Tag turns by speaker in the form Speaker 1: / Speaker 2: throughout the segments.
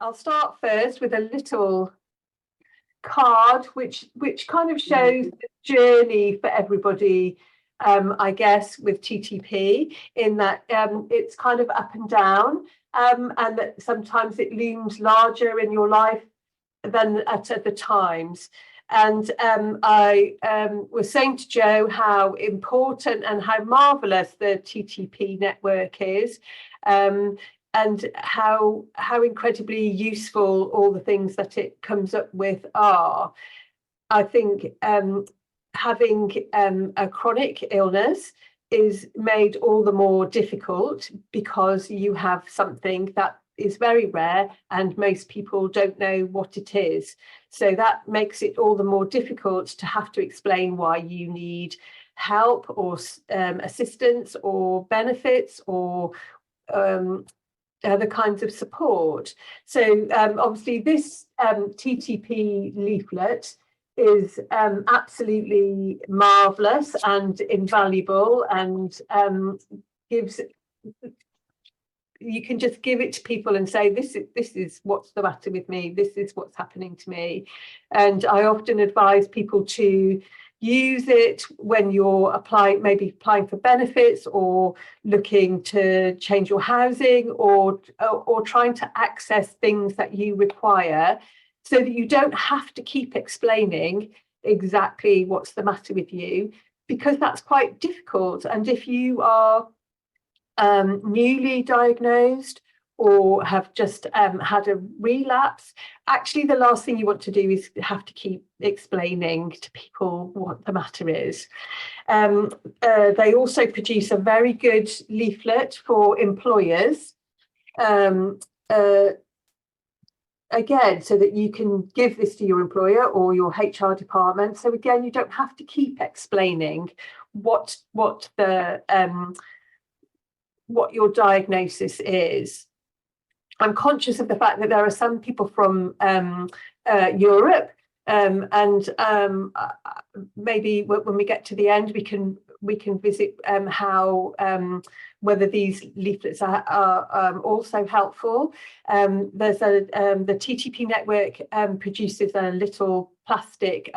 Speaker 1: I'll start first with a little card which kind of shows the journey for everybody, I guess, with TTP, in that it's kind of up and down, and that sometimes it looms larger in your life than at other times. And I was saying to Joe how important and how marvellous the TTP network is, and how incredibly useful all the things that it comes up with are. I think having a chronic illness is made all the more difficult because you have something that is very rare and most people don't know what it is. So that makes it all the more difficult to have to explain why you need help or assistance or benefits or other kinds of support. So obviously this TTP leaflet is absolutely marvellous and invaluable, and gives, you can just give it to people and say, this is what's the matter with me, this is what's happening to me. And I often advise people to use it when you're maybe applying for benefits or looking to change your housing, or trying to access things that you require, so that you don't have to keep explaining exactly what's the matter with you, because that's quite difficult. And if you are newly diagnosed or have just had a relapse, actually the last thing you want to do is have to keep explaining to people what the matter is. They also produce a very good leaflet for employers, again, so that you can give this to your employer or your HR department. So again, you don't have to keep explaining what your diagnosis is. I'm conscious of the fact that there are some people from Europe, and maybe when we get to the end, we can visit how whether these leaflets are also helpful. There's the TTP network produces a little plastic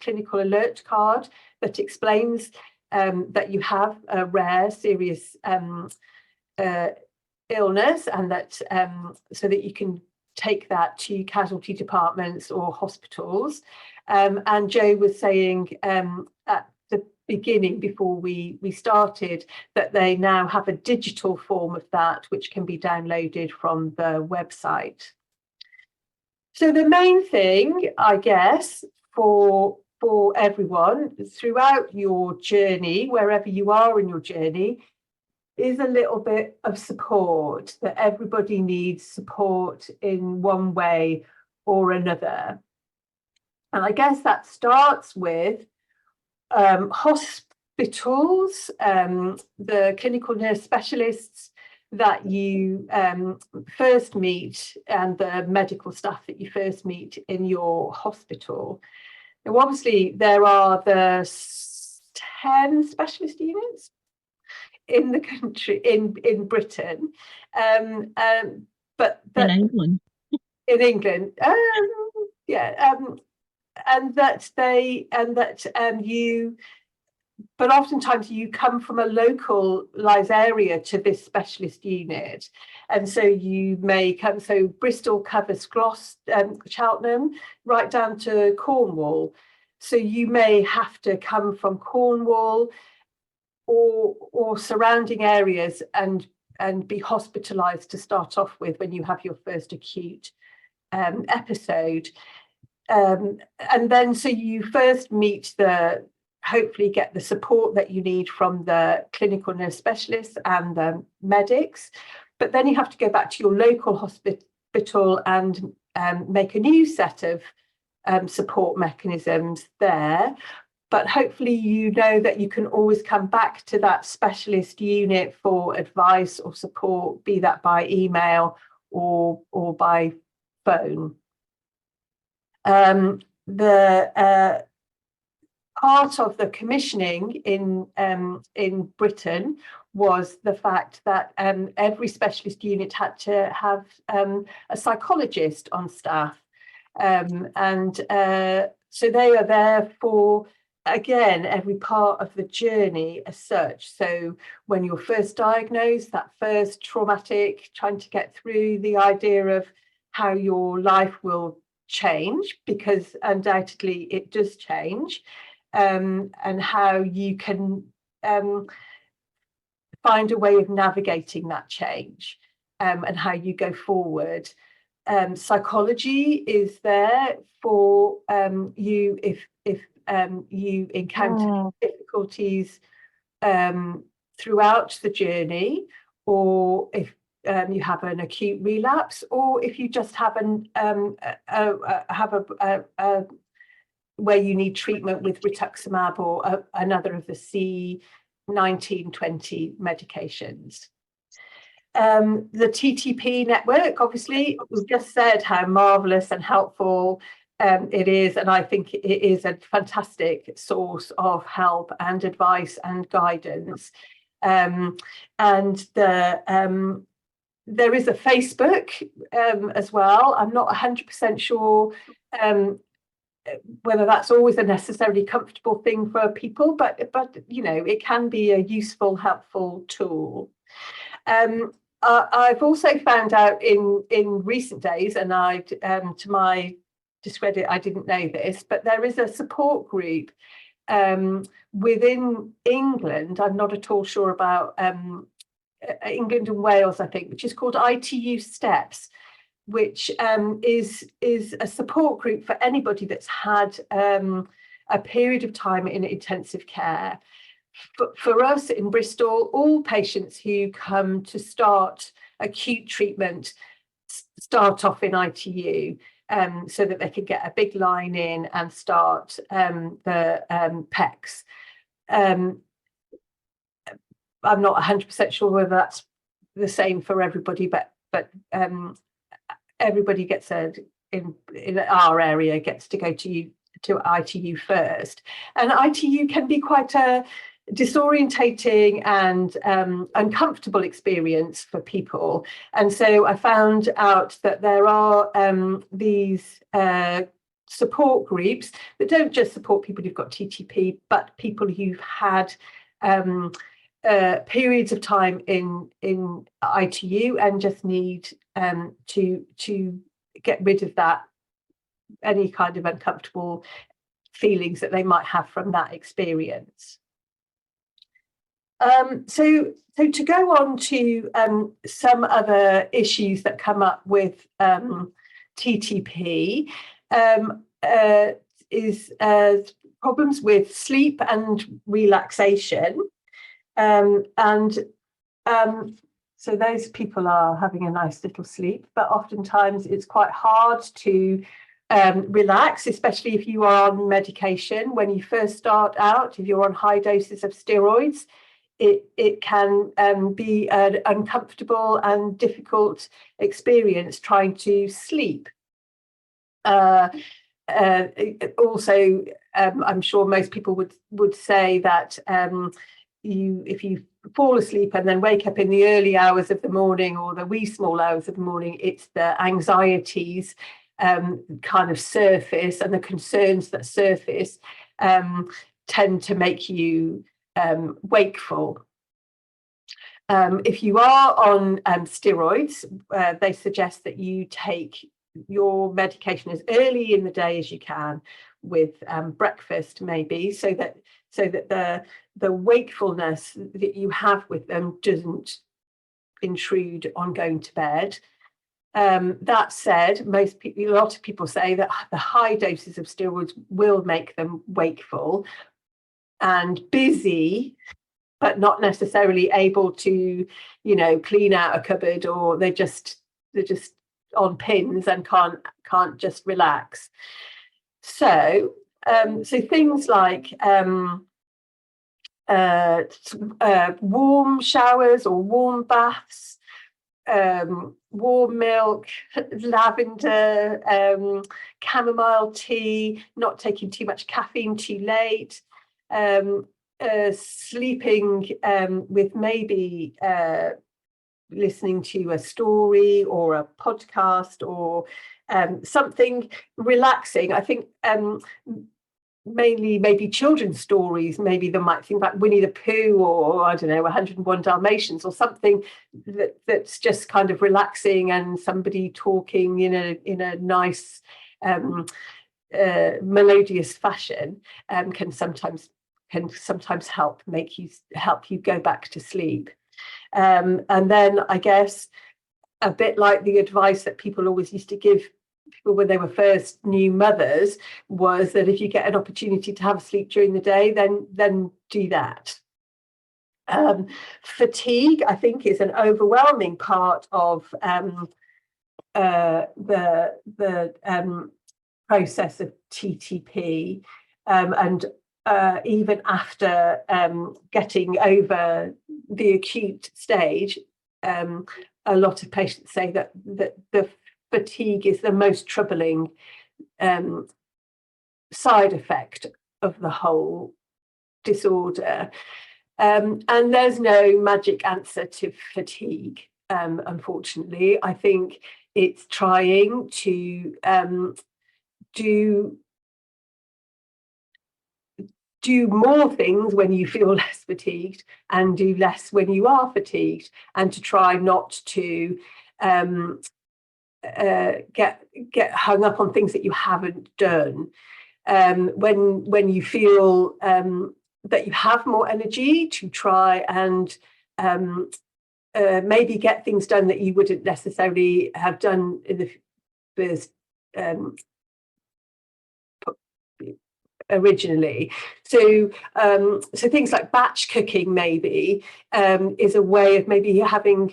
Speaker 1: clinical alert card that explains that you have a rare, serious illness, and that so that you can take that to casualty departments or hospitals. And Joe was saying at the beginning, before we started, that they now have a digital form of that which can be downloaded from the website. So the main thing, I guess, for everyone throughout your journey, wherever you are in your journey, is a little bit of support. That everybody needs support in one way or another. And I guess that starts with hospitals, the clinical nurse specialists that you first meet, and the medical staff that you first meet in your hospital. Now, obviously, there are the 10 specialist units in the country, in Britain, but that,
Speaker 2: in England,
Speaker 1: but oftentimes you come from a localised area to this specialist unit, and so you may come. So Bristol covers Cheltenham right down to Cornwall. So you may have to come from Cornwall or surrounding areas and be hospitalised to start off with when you have your first acute episode, and then so you first meet hopefully get the support that you need from the clinical nurse specialists and the medics, but then you have to go back to your local hospital and make a new set of support mechanisms there. But hopefully you know that you can always come back to that specialist unit for advice or support, be that by email or by phone. part of the commissioning in Britain was the fact that every specialist unit had to have a psychologist on staff, and so they are there for, again, every part of the journey as such. So when you're first diagnosed, that first traumatic, trying to get through the idea of how your life will change, because undoubtedly it does change, and how you can find a way of navigating that change, and how you go forward. Psychology is there for you if you encounter difficulties throughout the journey, or if you have an acute relapse, or if you just have where you need treatment with rituximab or another of the C1920 medications. The TTP network, obviously, we've just said how marvellous and helpful it is, and I think it is a fantastic source of help and advice and guidance. And there is a Facebook as well. I'm not 100% sure whether that's always a necessarily comfortable thing for people, but you know, it can be a useful, helpful tool. I've also found out in recent days, and to my discredit, I didn't know this, but there is a support group within England. I'm not at all sure about England and Wales, I think, which is called ITU Steps, which is a support group for anybody that's had a period of time in intensive care. For us in Bristol, all patients who come to start acute treatment start off in ITU, so that they can get a big line in and start the PECs. I'm not 100% sure whether that's the same for everybody, but everybody gets in our area gets to go to ITU first, and ITU can be quite a disorientating and uncomfortable experience for people. And so I found out that there are these support groups that don't just support people who've got TTP, but people who've had periods of time in ITU and just need to get rid of that, any kind of uncomfortable feelings that they might have from that experience. So to go on to some other issues that come up with TTP, is problems with sleep and relaxation. So those people are having a nice little sleep, but oftentimes it's quite hard to relax, especially if you are on medication. When you first start out, if you're on high doses of steroids, it can be an uncomfortable and difficult experience trying to sleep. Also, I'm sure most people would say that if you fall asleep and then wake up in the early hours of the morning or the wee small hours of the morning, it's the anxieties kind of surface, and the concerns that surface tend to make you wakeful. If you are on steroids, they suggest that you take your medication as early in the day as you can, with breakfast maybe, so that the wakefulness that you have with them doesn't intrude on going to bed. That said, a lot of people say that the high doses of steroids will make them wakeful and busy, but not necessarily able to, you know, clean out a cupboard, or they're just on pins and can't just relax. So things like warm showers or warm baths, warm milk, lavender, chamomile tea, not taking too much caffeine too late, sleeping with maybe listening to a story or a podcast or something relaxing. I think mainly maybe children's stories. Maybe they might think about Winnie the Pooh or, I don't know, 101 Dalmatians or something that's just kind of relaxing, and somebody talking in a nice melodious fashion can sometimes help you go back to sleep. And then I guess a bit like the advice that people always used to give people when they were first new mothers was that if you get an opportunity to have sleep during the day, then do that. Fatigue, I think, is an overwhelming part of the process of TTP, and even after getting over the acute stage, a lot of patients say that the fatigue is the most troubling side effect of the whole disorder. And there's no magic answer to fatigue, unfortunately. I think it's trying to do more things when you feel less fatigued and do less when you are fatigued, and to try not to get hung up on things that you haven't done. When you feel that you have more energy, to try and maybe get things done that you wouldn't necessarily have done in the first originally. So things like batch cooking maybe is a way of maybe having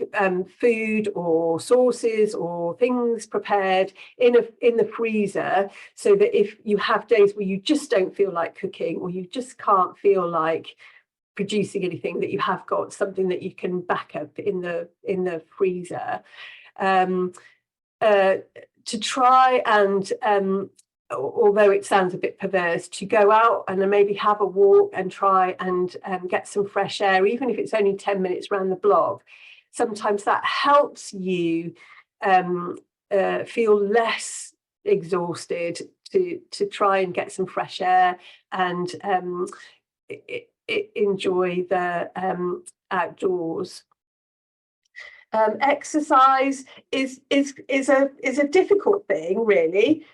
Speaker 1: food or sauces or things prepared in the freezer, so that if you have days where you just don't feel like cooking, or you just can't feel like producing anything, that you have got something that you can back up in the freezer. To try and although it sounds a bit perverse, to go out and then maybe have a walk and try and get some fresh air, even if it's only 10 minutes around the block. Sometimes that helps you feel less exhausted, to try and get some fresh air and enjoy the outdoors. Exercise is a difficult thing, really.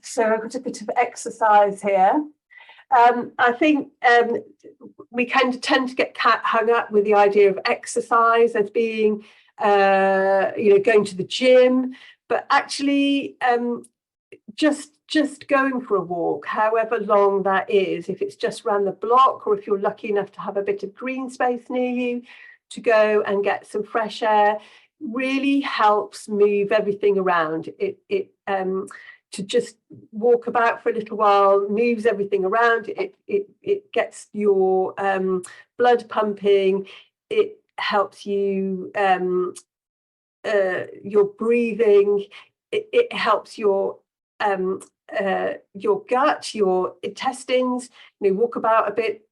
Speaker 1: So I've got a bit of exercise here. I think we tend to get hung up with the idea of exercise as being, going to the gym, but actually just going for a walk, however long that is, if it's just around the block, or if you're lucky enough to have a bit of green space near you to go and get some fresh air, really helps move everything around. To just walk about for a little while moves everything around. It gets your blood pumping. It helps you your breathing. It helps your gut, your intestines. Walk about a bit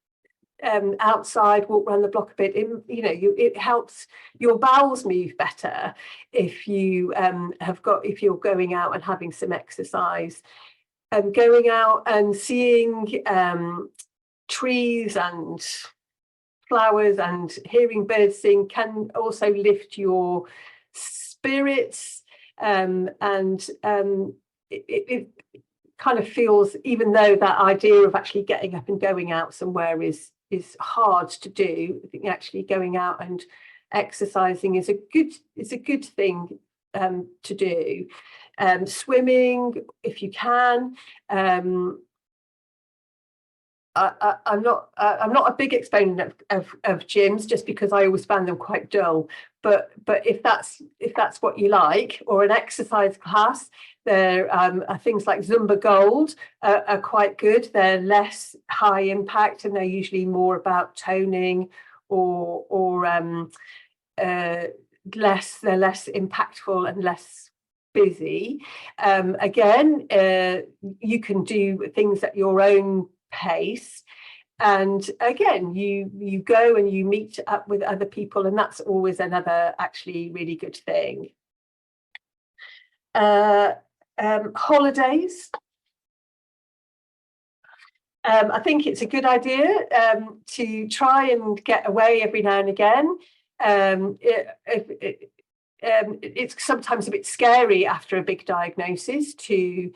Speaker 1: outside, walk around the block a bit. It helps your bowels move better if you're going out and having some exercise. Going out and seeing trees and flowers and hearing birds sing can also lift your spirits, and it kind of feels, even though that idea of actually getting up and going out somewhere is hard to do, I think actually going out and exercising is a good thing to do. Swimming, if you can. I'm not a big exponent of gyms, just because I always found them quite dull. But if that's what you like, or an exercise class, there are things like Zumba Gold are quite good. They're less high impact, and they're usually more about toning or they're less impactful and less busy. Again, you can do things at your own pace. And again, you go and you meet up with other people, and that's always another actually really good thing. Holidays. I think it's a good idea to try and get away every now and again. It's sometimes a bit scary after a big diagnosis to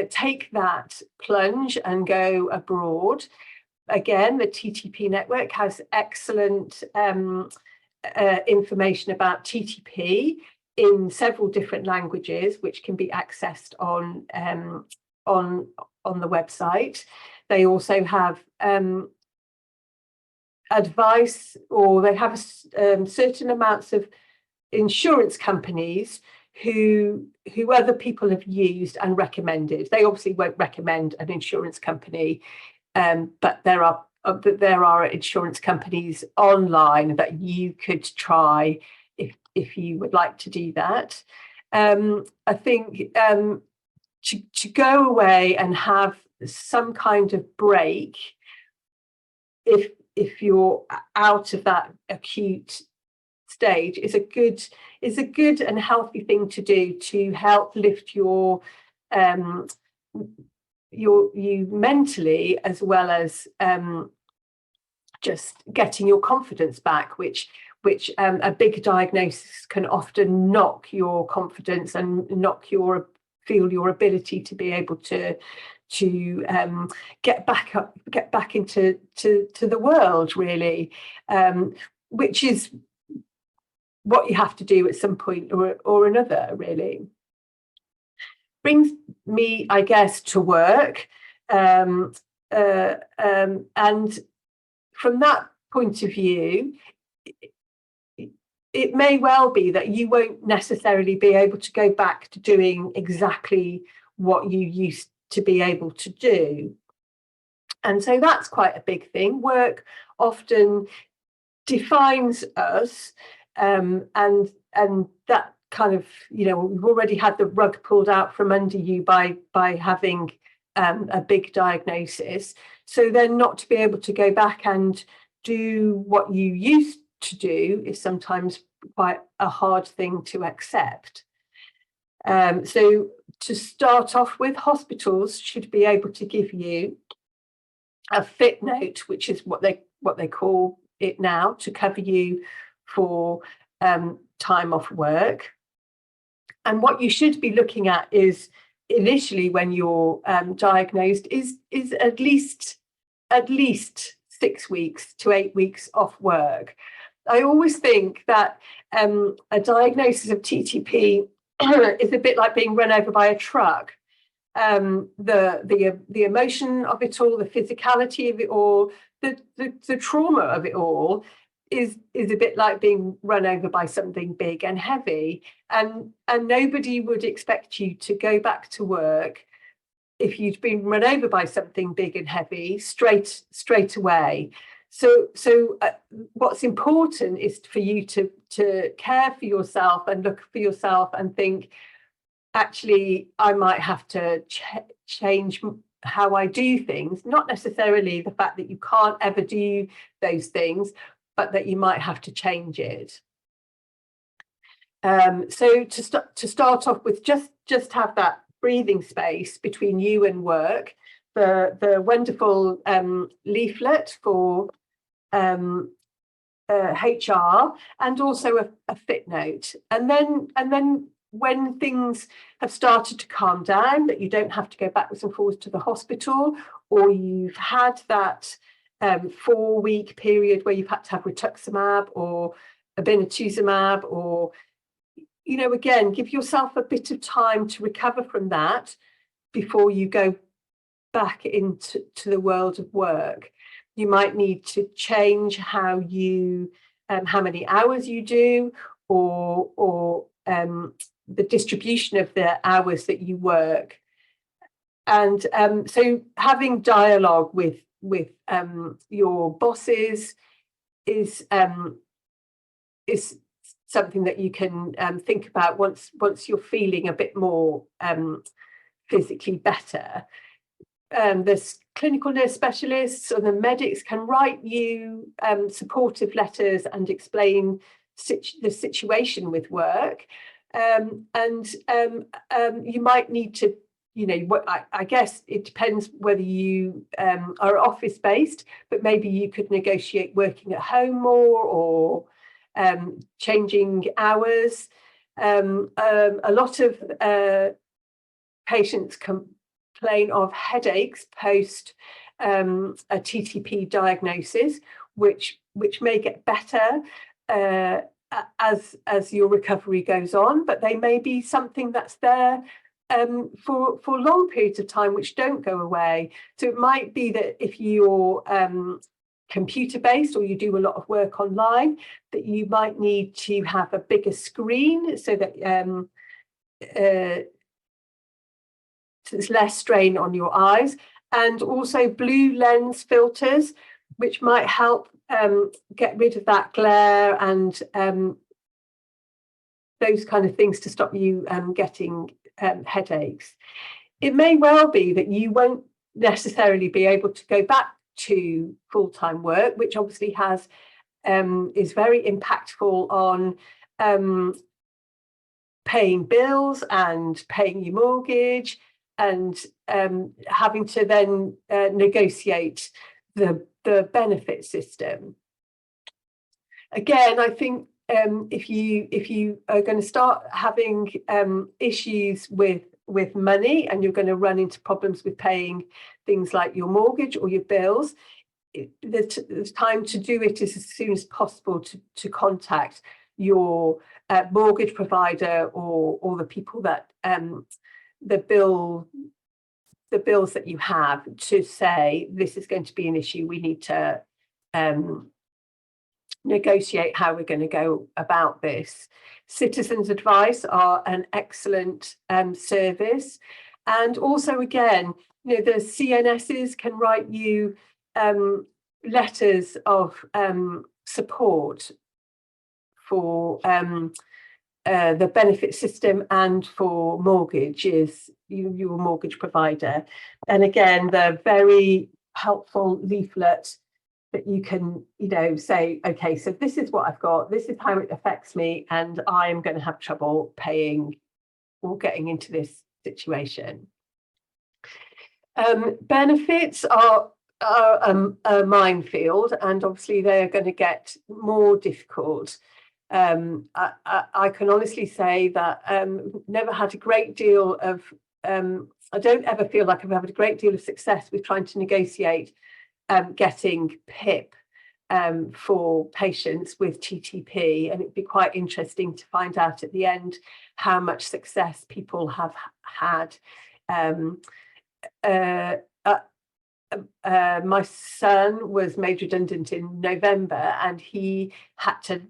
Speaker 1: take that plunge and go abroad. Again, the TTP network has excellent information about TTP in several different languages, which can be accessed on the website. They also have advice, or they have certain amounts of insurance companies who other people have used and recommended. They obviously won't recommend an insurance company, but there are insurance companies online that you could try if you would like to do that. I think to go away and have some kind of break, if you're out of that acute stage, is a good and healthy thing to do to help lift you mentally, as well as just getting your confidence back, which a big diagnosis can often knock your confidence and knock your ability to be able to get back into the world, really, which is what you have to do at some point or another, really. Brings me, I guess, to work, and from that point of view, it may well be that you won't necessarily be able to go back to doing exactly what you used to be able to do. And so that's quite a big thing. Work often defines us, and that kind of, we've already had the rug pulled out from under you by having a big diagnosis. So then not to be able to go back and do what you used to do is sometimes quite a hard thing to accept. So to start off with, hospitals should be able to give you a fit note, which is what they call it now, to cover you for time off work. And what you should be looking at is, initially when you're diagnosed, is at least 6 weeks to 8 weeks off work. I always think that a diagnosis of TTP is a bit like being run over by a truck. The emotion of it all, the physicality of it all, the trauma of it all is a bit like being run over by something big and heavy, and nobody would expect you to go back to work if you'd been run over by something big and heavy straight away. So what's important is for you to care for yourself and look for yourself and think, actually, I might have to change how I do things. Not necessarily the fact that you can't ever do those things, but that you might have to change it. So to start off with, just have that breathing space between you and work. The wonderful leaflet for HR, and also a fit note, and then when things have started to calm down, that you don't have to go backwards and forwards to the hospital, or you've had that 4-week period where you've had to have rituximab or obinutuzumab, or again, give yourself a bit of time to recover from that before you go back into the world of work. You might need to change how many hours you do, or the distribution of the hours that you work. And so having dialogue with your bosses is something that you can think about once you're feeling a bit more physically better. There's clinical nurse specialists or the medics can write you supportive letters and explain the situation with work, and you might need to, I guess it depends whether you are office based, but maybe you could negotiate working at home more, or changing hours. A lot of patients complain of headaches post a TTP diagnosis, which may get better as your recovery goes on, but they may be something that's there for long periods of time which don't go away. So it might be that if you're computer based or you do a lot of work online, that you might need to have a bigger screen so that there's less strain on your eyes, and also blue lens filters, which might help get rid of that glare and those kind of things to stop you getting headaches. It may well be that you won't necessarily be able to go back to full-time work, which obviously is very impactful on paying bills and paying your mortgage, and having to then negotiate the benefit system. Again, I think if you are going to start having issues with money, and you're going to run into problems with paying things like your mortgage or your bills, the time to do it is as soon as possible to contact your mortgage provider or the people that the bills that you have, to say this is going to be an issue. We need to negotiate how we're going to go about this. Citizens Advice are an excellent service, and also again, the CNSs can write you letters of support for the benefit system and for mortgages, your mortgage provider. And again, they're very helpful leaflet that you can, say, okay, so this is what I've got, this is how it affects me, and I am going to have trouble paying or getting into this situation. Benefits are a minefield, and obviously they are going to get more difficult. I can honestly say that never had a great deal of I don't ever feel like I've had a great deal of success with trying to negotiate getting PIP for patients with TTP, and it'd be quite interesting to find out at the end how much success people have had. My son was made redundant in November, and he had to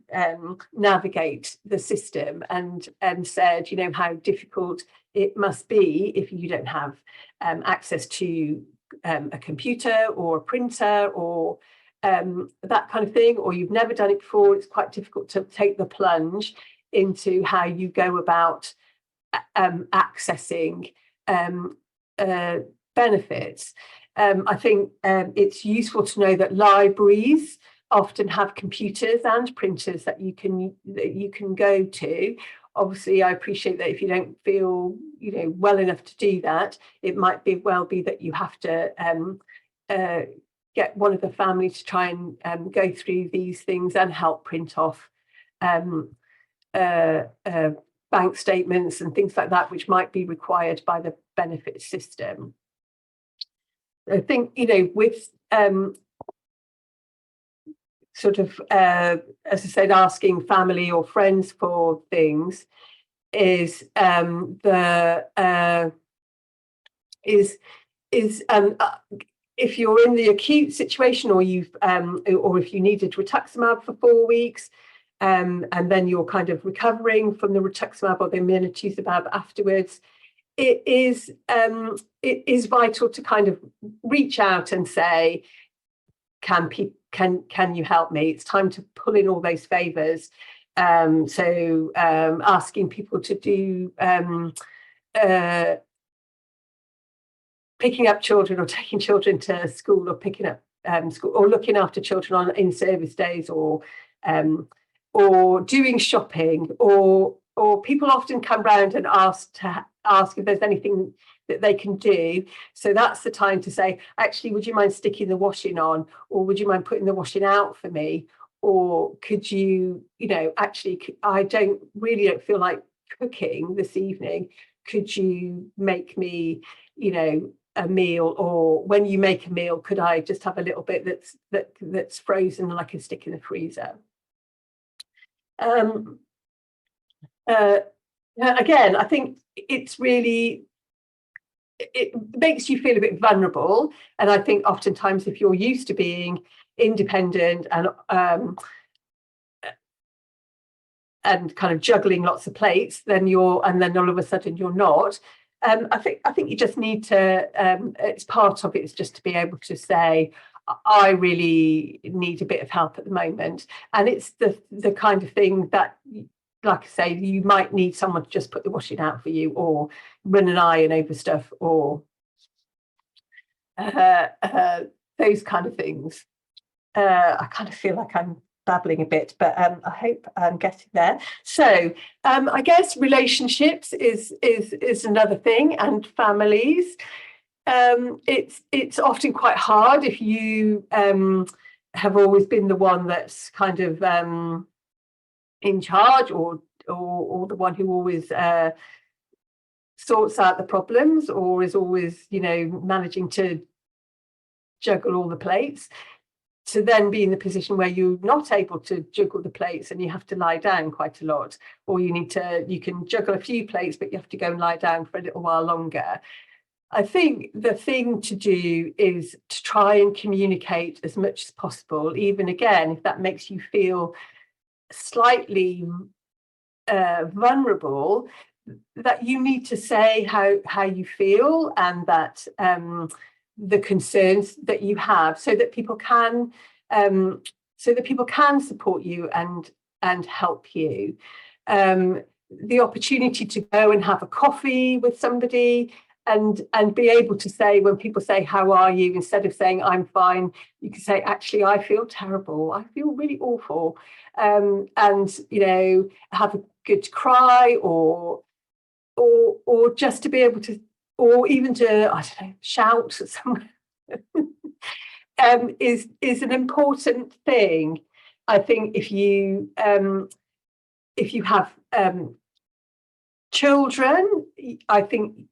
Speaker 1: navigate the system, and said, how difficult it must be if you don't have access to a computer or a printer or that kind of thing, or you've never done it before. It's quite difficult to take the plunge into how you go about accessing benefits. I think it's useful to know that libraries often have computers and printers that you can go to. Obviously, I appreciate that if you don't feel well enough to do that, it might well be that you have to get one of the family to try and go through these things and help print off bank statements and things like that, which might be required by the benefit system. I think, with sort of, as I said, asking family or friends for things is if you're in the acute situation, or or if you needed rituximab for 4 weeks, and then you're kind of recovering from the rituximab or the inotuzumab afterwards, it is vital to kind of reach out and say, can you help me? It's time to pull in all those favors. So asking people to do picking up children or taking children to school, or picking up school, or looking after children on in service days, or doing shopping, or people often come round and ask if there's anything that they can do. So that's the time to say, actually, would you mind sticking the washing on, or would you mind putting the washing out for me, or could you, actually, I don't feel like cooking this evening, could you make me, a meal, or when you make a meal, could I just have a little bit that's frozen and I can stick in the freezer. Again, I think it's really, it makes you feel a bit vulnerable, and I think oftentimes if you're used to being independent and kind of juggling lots of plates, then all of a sudden you're not. I think you just need to. It's part of it is just to be able to say, I really need a bit of help at the moment, and it's the kind of thing that, like I say, you might need someone to just put the washing out for you, or run an iron over stuff, or those kind of things. I kind of feel like I'm babbling a bit, but I hope I'm getting there. So I guess relationships is another thing, and families. It's often quite hard if you have always been the one that's kind of in charge, or the one who always sorts out the problems, or is always managing to juggle all the plates, to then be in the position where you're not able to juggle the plates and you have to lie down quite a lot, or you can juggle a few plates, but you have to go and lie down for a little while longer. I think the thing to do is to try and communicate as much as possible, even again, if that makes you feel slightly vulnerable, that you need to say how you feel, and that the concerns that you have, so that people can support you and help you. The opportunity to go and have a coffee with somebody, and be able to say, when people say, how are you, instead of saying I'm fine, you can say, actually, I feel terrible, I feel really awful, and have a good cry, or just to be able to, or even to, I don't know, shout somewhere, is an important thing. I think if you have children, I think,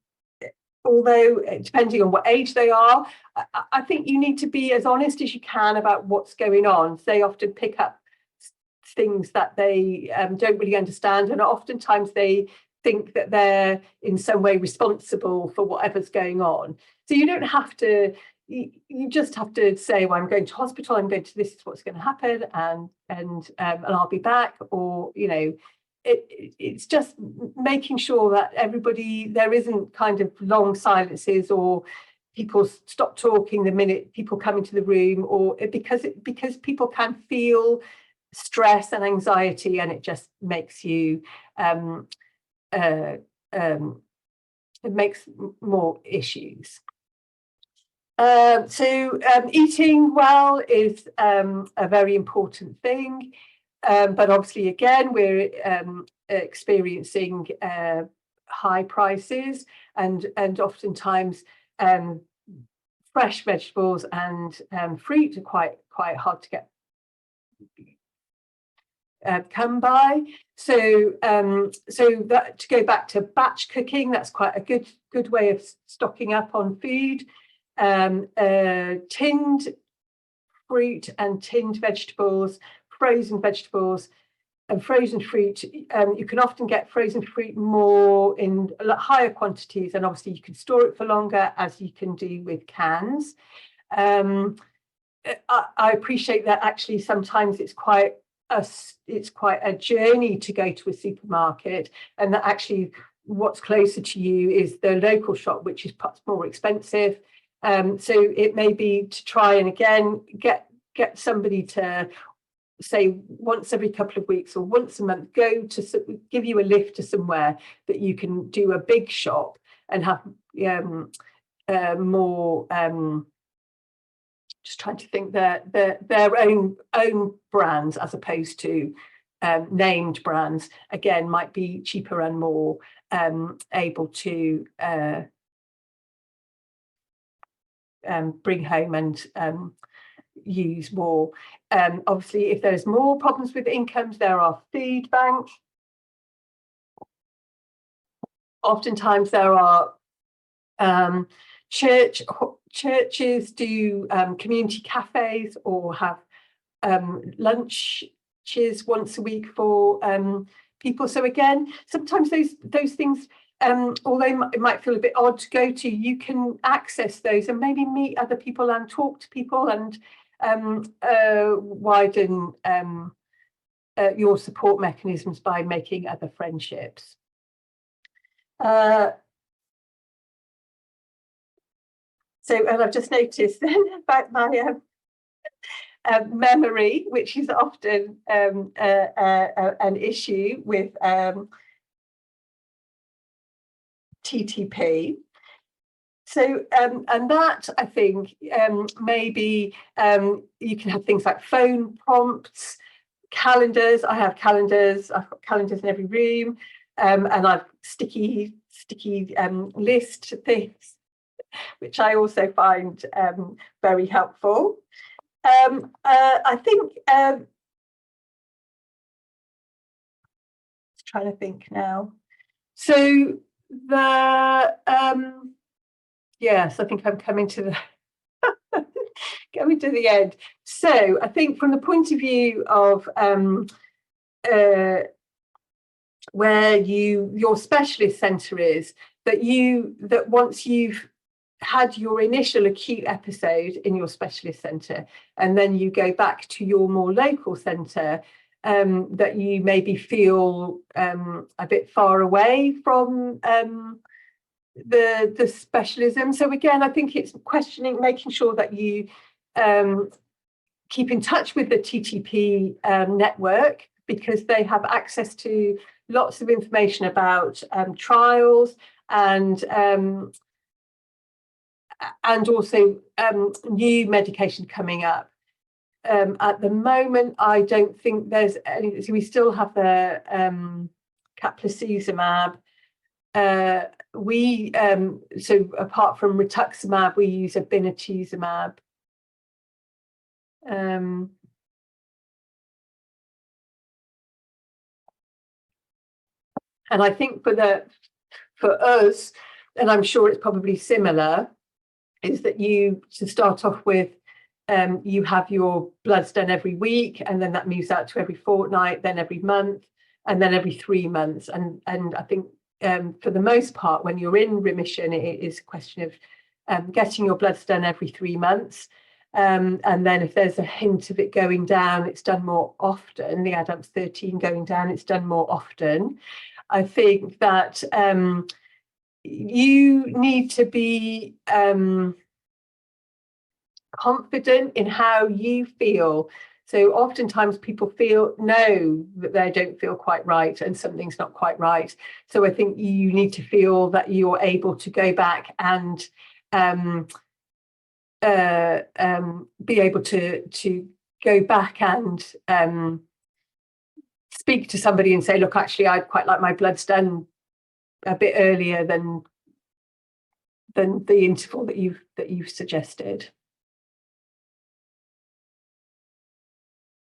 Speaker 1: although depending on what age they are, I think you need to be as honest as you can about what's going on. They often pick up things that they don't really understand, and oftentimes they think that they're in some way responsible for whatever's going on. So you don't have to, you just have to say, well, I'm going to hospital, I'm going to, this is what's going to happen, and I'll be back, or it's just making sure that everybody, there isn't kind of long silences, or people stop talking the minute people come into the room, or because people can feel stress and anxiety, and it just makes you it makes more issues. So eating well is a very important thing, but obviously again we're experiencing high prices, and oftentimes fresh vegetables and fruit are quite hard to get come by. So that, to go back to batch cooking, that's quite a good way of stocking up on food. Tinned fruit and tinned vegetables, frozen vegetables and frozen fruit. You can often get frozen fruit more in higher quantities, and obviously you can store it for longer, as you can do with cans. I appreciate that actually sometimes it's quite a journey to go to a supermarket, and that actually what's closer to you is the local shop, which is perhaps more expensive. So it may be to try and again get somebody to say once every couple of weeks or once a month, give you a lift to somewhere that you can do a big shop and have more just trying to think their own brands as opposed to named brands, again, might be cheaper and more able to bring home and use more. Obviously, if there's more problems with incomes, there are food banks. Oftentimes there are churches do community cafes or have lunches once a week for people. So again, sometimes those things, although it might feel a bit odd to go to, you can access those and maybe meet other people and talk to people and widen your support mechanisms by making other friendships. So, and I've just noticed about my memory, which is often an issue with TTP. So, and that, I think, maybe you can have things like phone prompts, calendars. I have calendars. I've got calendars in every room, and I've sticky list things, which I also find very helpful. I think, trying to think now. So yes, I think I'm coming to the end. So I think from the point of view of where your specialist centre is, that once you've had your initial acute episode in your specialist centre and then you go back to your more local centre, that you maybe feel a bit far away from the specialism. So again, I think it's making sure that you keep in touch with the TTP network, because they have access to lots of information about trials and also new medication coming up. At the moment, I don't think there's any. So we still have the caplacizumab. So apart from rituximab, we use obinutuzumab. And I think for us, and I'm sure it's probably similar, is that to start off with, you have your bloods done every week, and then that moves out to every fortnight, then every month, and then every 3 months. And I think for the most part, when you're in remission, it is a question of getting your bloods done every 3 months. And then if there's a hint of it going down, it's done more often. The ADAMTS 13 going down, it's done more often. I think that you need to be confident in how you feel. So oftentimes people know that they don't feel quite right and something's not quite right. So I think you need to feel that you're able to go back and be able to go back and speak to somebody and say, look, actually, I'd quite like my bloods done a bit earlier than the interval that you've suggested.